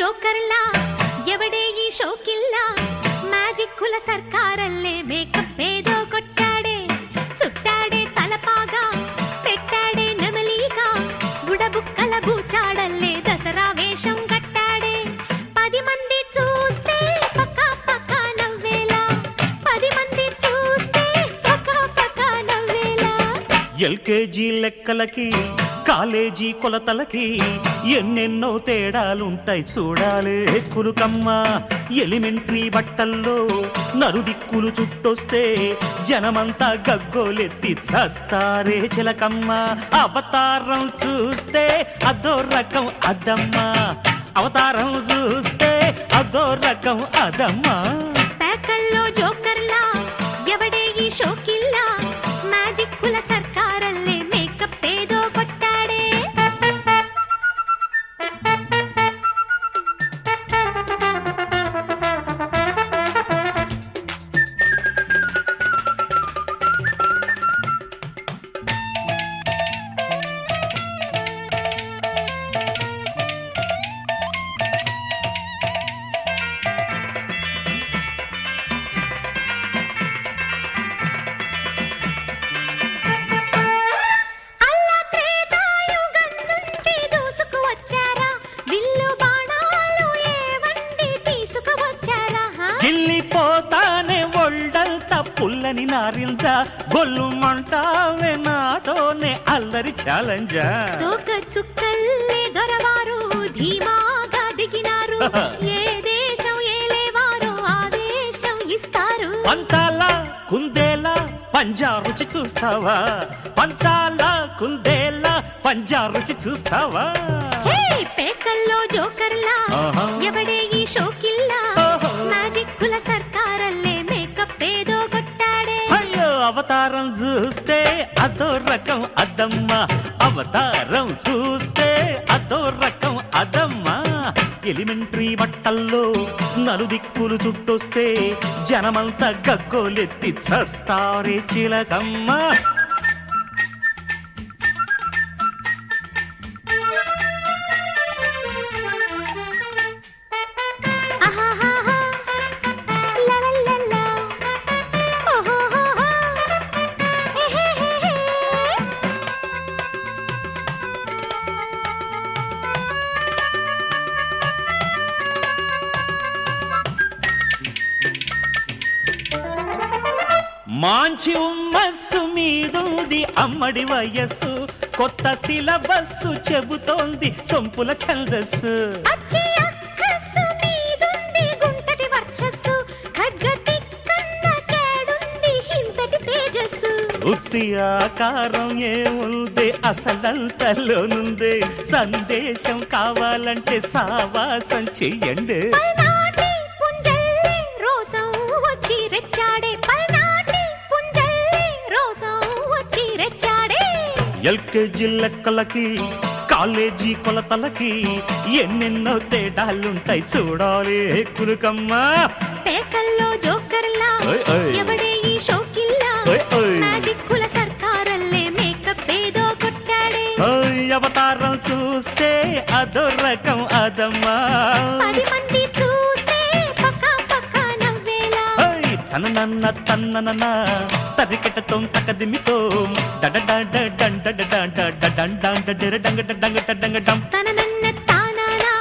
జోకర్లా ఎవడే ఈ షోకిల్లా మ్యాజిక్కుల సర్కారల్లే మేకప్ ఏదో కొట్టాడే సుట్టాడే తలపాగా పెట్టాడే నెమలీగా బుడబుక్కల బూచాడల్లే దసరా వేషం కట్టాడే 10 మంది చూస్తే పక్కా పక్కా నవ్వేలా 10 మంది చూస్తే పక్కా పక్కా నవ్వేలా ఎల్కేజీ లెక్కలకి కాలేజీ కొలతలకి ఎన్నెన్నో తేడాలుంటాయి చూడాలే కులుకమ్మ ఎలిమెంటరీ బట్టల్లో నలుదిక్కులు చుట్టొస్తే జనమంతా గగ్గోలెత్తి చస్తారే చిలకమ్మ అవతారం చూస్తే అదో రకం అదమ్మ అవతారం చూస్తే అదో రకం అదమ్మ పేకల్లో జోకర్లా ఎవడే ఈ షోకిల్లా మ్యాజిక్కుల సర్కారల్లే మేకప్ ఏదో కొట్టాడే గిల్లిపోతానే ఒళ్ళంతా పుల్లని నారింజ గొల్లు మంటావే నాతోనే అల్లరి ఛాలెంజా తోక చుక్కల్లే దొరవారు ధీమాగా దిగినారు ఏ దేశం ఏలేవారో ఆ దేశం ఇస్తారు పంతాలా కుందేలా పంజా రుచి చూస్తావా పంతాలా కుందేలా పంజా రుచి చూస్తావా పేకల్లో జోకర్లా ఎవడే ఈ షోకిల్లా మ్యాజిక్కుల సర్కారల్లే మేకప్ ఏదో కొట్టాడే అయ్యో అవతారం చూస్తే అదో రకం అదమ్మ అవతారం చూస్తే అదో రకం అదమ్మ ఎలిమెంటరీ బట్టల్లో నలుదిక్కులు చుట్టొస్తే జనమంతా గగ్గోలెత్తి చస్తారే చిలకమ్మ మాంచి ఉమ్మస్సు మీదుంది అమ్మడి వయస్సు కొత్త సిలబస్సు చెబుతోంది సొంపుల ఛందస్సు ఉత్తి ఆకారం ఏముంది అసలంతలోనుంది సందేశం కావాలంటే సావాసం చెయ్యండి ఎల్కేజీ లెక్కలకి కాలేజీ కొలతలకి ఎన్నెన్నో తేడాలుంటాయి చూడాలి కులుకమ్మ పేకల్లో జోకర్లా ఎవడే ఈ షోకిల్లా మ్యాజిక్కుల సర్కారల్లే మేకప్ ఏదో కొట్టాడే అవతారం చూస్తే అదో రకం అదమ్మా 10 మంది చూస్తే పక్కా పక్కా నవ్వేలా తన్ననన్న తరికెటతో తకదిమితో తననన్న తానానా